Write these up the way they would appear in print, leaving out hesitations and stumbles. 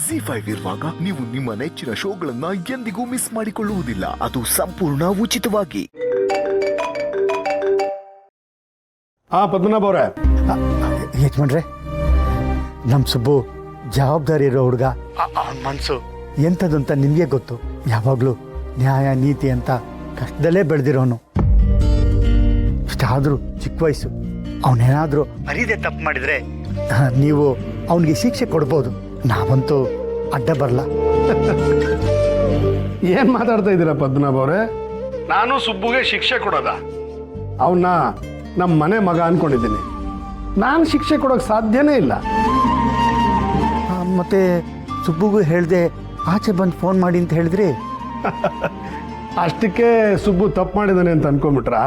ZEE5 ಇರುವಾಗ ನೀವು ನಿಮ್ಮ ನೆಚ್ಚಿನ ಶೋಗಳನ್ನ ಎಂದಿಗೂ ಮಿಸ್ ಮಾಡಿಕೊಳ್ಳುವುದಿಲ್ಲ. ಅದು ಸಂಪೂರ್ಣ ಉಚಿತವಾಗಿ. ಪದ್ಮನಾಭ ಅವರೇ, ಯಜಮಾನ್ರೆ, ನಮ್ಮ ಸುಬ್ಬು ಜವಾಬ್ದಾರಿ ಇರೋ ಹುಡುಗ. ಅವನ ಮನಸ್ಸು ಎಂಥದಂತ ನಿಮಗೆ ಗೊತ್ತು. ಯಾವಾಗಲೂ ನ್ಯಾಯ ನೀತಿ ಅಂತ ಕಷ್ಟದಲ್ಲೇ ಬೆಳೆದಿರೋನು. ಇಷ್ಟಾದರೂ ಚಿಕ್ಕ ವಯಸ್ಸು. ಅವನೇನಾದರೂ ಅರಿದೇ ತಪ್ಪು ಮಾಡಿದರೆ ನೀವು ಅವನಿಗೆ ಶಿಕ್ಷೆ ಕೊಡ್ಬೋದು. ನಾವಂತೂ ಅಡ್ಡ ಬರಲ್ಲ. ಏನ್ ಮಾತಾಡ್ತಾ ಇದ್ದೀರಾ ಪದ್ಮನಾಭ ಅವರೇ? ನಾನು ಸುಬ್ಬುಗೆ ಶಿಕ್ಷೆ ಕೊಡೋದ? ಅವನ್ನ ನಮ್ಮ ಮನೆ ಮಗ ಅನ್ಕೊಂಡಿದ್ದೀನಿ. ನಾನು ಶಿಕ್ಷೆ ಕೊಡೋಕೆ ಸಾಧ್ಯನೇ ಇಲ್ಲ. ಮತ್ತೆ ಸುಬ್ಬುಗೂ ಹೇಳ್ದೆ ಆಚೆ ಬಂದು ಫೋನ್ ಮಾಡಿ ಅಂತ ಹೇಳಿದ್ರಿ. ಅಷ್ಟಕ್ಕೆ ಸುಬ್ಬು ತಪ್ಪು ಮಾಡಿದಾನೆ ಅಂತ ಅನ್ಕೊಂಡ್ಬಿಟ್ರಾ?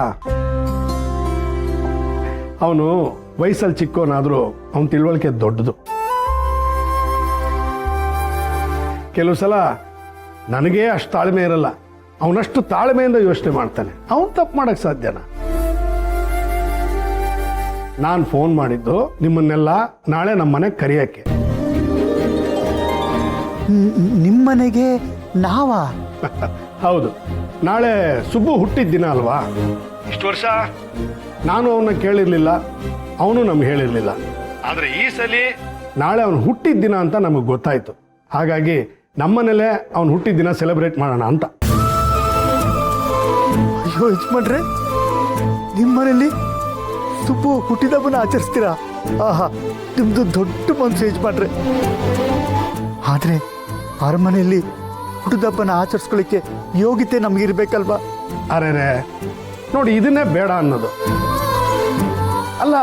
ಅವನು ವಯಸ್ಸಲ್ಲಿ ಚಿಕ್ಕವನಾದ್ರೂ ಅವನ ತಿಳುವಳಿಕೆ ದೊಡ್ಡದು. ಕೆಲವು ಸಲ ನನಗೇ ಅಷ್ಟು ತಾಳ್ಮೆ ಇರಲ್ಲ. ಅವನಷ್ಟು ತಾಳ್ಮೆಯಿಂದ ಯೋಚನೆ ಮಾಡ್ತಾನೆ. ಅವನು ತಪ್ಪು ಮಾಡಕ್ ಸಾಧ್ಯನಾ? ನಾನು ಫೋನ್ ಮಾಡಿದ್ದು ನಿಮ್ಮನ್ನೆಲ್ಲ ನಾಳೆ ನಮ್ಮ ಮನೆಗೆ ಕರೆಯಕ್ಕೆ. ನಿಮ್ಮನೆಗೆ ನಾವಾ? ಹೌದು, ನಾಳೆ ಸುಬ್ಬು ಹುಟ್ಟಿದ ದಿನ ಅಲ್ವಾ? ಇಷ್ಟು ವರ್ಷ ನಾನು ಅವನ್ನ ಕೇಳಿರ್ಲಿಲ್ಲ, ಅವನು ನಮ್ಗೆ ಹೇಳಿರ್ಲಿಲ್ಲ. ಆದ್ರೆ ಈ ಸಲ ನಾಳೆ ಅವನು ಹುಟ್ಟಿದ ದಿನ ಅಂತ ನಮಗೆ ಗೊತ್ತಾಯ್ತು. ಹಾಗಾಗಿ ನಮ್ಮನೇಲೆ ಅವನು ಹುಟ್ಟಿದ ದಿನ ಸೆಲೆಬ್ರೇಟ್ ಮಾಡೋಣ ಅಂತ. ಅಯ್ಯೋ ಯಜಮಾನ್ರೆ, ನಿಮ್ಮನೇಲಿ ಸುಬ್ಬು ಹುಟ್ಟಿದಬ್ಬನ ಆಚರಿಸ್ತೀರಾ? ಆಹಾ, ನಿಮ್ದು ದೊಡ್ಡ ಮನಸ್ಸು ಯಜಮಾನ್ರೆ. ಆದ್ರೆ ಅರಮನೆಯಲ್ಲಿ ಹುಟ್ಟಿದಬ್ಬನ ಆಚರಿಸ್ಕೊಳ್ಳಿಕ್ಕೆ ಯೋಗ್ಯತೆ ನಮಗಿರ್ಬೇಕಲ್ವಾ? ಅರೆ ನೋಡಿ, ಇದನ್ನೇ ಬೇಡ ಅನ್ನೋದು ಅಲ್ಲ.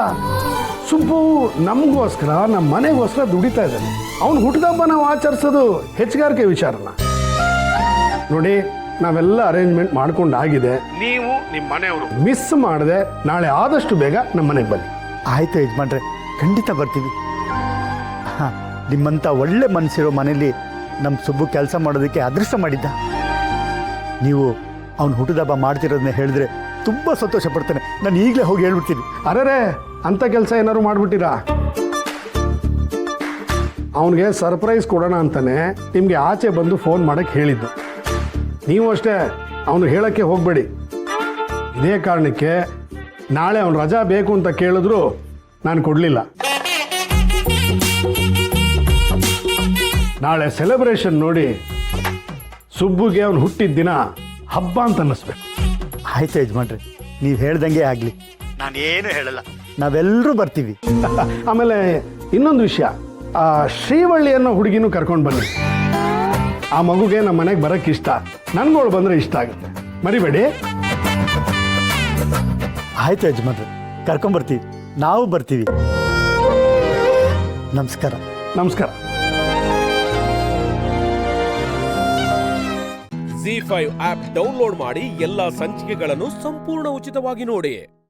ಸುಬ್ಬು ನಮಗೋಸ್ಕರ, ನಮ್ಮ ಮನೆಗೋಸ್ಕರ ದುಡಿತಾ ಇದ್ದಾನೆ. ಅವನು ಹುಟ್ಟಿದಬ್ಬ ನಾವು ಆಚರಿಸೋದು ಹೆಚ್ಚುಗಾರಿಕೆ ವಿಚಾರನ. ನೋಡಿ, ನಾವೆಲ್ಲ ಅರೇಂಜ್ಮೆಂಟ್ ಮಾಡ್ಕೊಂಡಾಗಿದೆ. ನೀವು ನಿಮ್ಮ ಮನೆಯವರು ಮಿಸ್ ಮಾಡದೆ ನಾಳೆ ಆದಷ್ಟು ಬೇಗ ನಮ್ಮ ಮನೆಗೆ ಬನ್ನಿ. ಆಯ್ತು ಯಜಮಾನ್ರೆ, ಖಂಡಿತ ಬರ್ತೀವಿ. ಹಾಂ, ನಿಮ್ಮಂಥ ಒಳ್ಳೆ ಮನಸ್ಸಿರೋ ಮನೇಲಿ ನಮ್ಮ ಸುಬ್ಬು ಕೆಲಸ ಮಾಡೋದಕ್ಕೆ ಅದೃಷ್ಟ ಮಾಡಿದ್ದ. ನೀವು ಅವ್ನು ಹುಟ್ಟಿದಬ್ಬ ಮಾಡ್ತಿರೋದನ್ನ ಹೇಳಿದ್ರೆ ತುಂಬ ಸಂತೋಷ ಪಡ್ತಾನೆ. ನಾನು ಈಗಲೇ ಹೋಗಿ ಹೇಳ್ಬಿಡ್ತೀನಿ. ಅರೆ, ಅಂಥ ಕೆಲಸ ಏನಾದ್ರು ಮಾಡ್ಬಿಟ್ಟಿರಾ? ಅವನಿಗೆ ಸರ್ಪ್ರೈಸ್ ಕೊಡೋಣ ಅಂತಾನೆ ನಿಮಗೆ ಆಚೆ ಬಂದು ಫೋನ್ ಮಾಡಕ್ಕೆ ಹೇಳಿದ್ದು. ನೀವು ಅಷ್ಟೇ ಅವನು ಹೇಳಕ್ಕೆ ಹೋಗಬೇಡಿ. ಇದೇ ಕಾರಣಕ್ಕೆ ನಾಳೆ ಅವನು ರಜಾ ಬೇಕು ಅಂತ ಕೇಳಿದ್ರು ನಾನು ಕೊಡಲಿಲ್ಲ. ನಾಳೆ ಸೆಲೆಬ್ರೇಷನ್ ನೋಡಿ ಸುಬ್ಬುಗೆ ಅವನು ಹುಟ್ಟಿದ ದಿನ ಹಬ್ಬ ಅಂತ ಅನ್ನಿಸ್ಬೇಕು. ಆಯ್ತು ಯಜಮಾನ್ರೆ, ನೀವು ಹೇಳ್ದಂಗೆ ಆಗಲಿ. ನಾನೇನು ಹೇಳಲ್ಲ, ನಾವೆಲ್ಲರೂ ಬರ್ತೀವಿ. ಆಮೇಲೆ ಇನ್ನೊಂದು ವಿಷಯ, ಆ ಶ್ರೀವಳ್ಳಿ ಅನ್ನೋ ಹುಡುಗಿನೂ ಕರ್ಕೊಂಡು ಬನ್ನಿ. ಆ ಮಗುಗೆ ನಮ್ಮ ಮನೆಗೆ ಬರೋಕ್ಕೆ ಇಷ್ಟ. ನನ್ಗಳು ಬಂದರೆ ಇಷ್ಟ ಆಗುತ್ತೆ, ಮರಿಬೇಡಿ. ಆಯ್ತು ಯಜಮಾನ್ರೆ, ಕರ್ಕೊಂಬರ್ತೀವಿ. ನಾವು ಬರ್ತೀವಿ. ನಮಸ್ಕಾರ. ನಮಸ್ಕಾರ. ZEE5 ಆಪ್ ಡೌನ್ಲೋಡ್ ಮಾಡಿ ಎಲ್ಲಾ ಸಂಚಿಕೆಗಳನ್ನು ಸಂಪೂರ್ಣ ಉಚಿತವಾಗಿ ನೋಡಿ.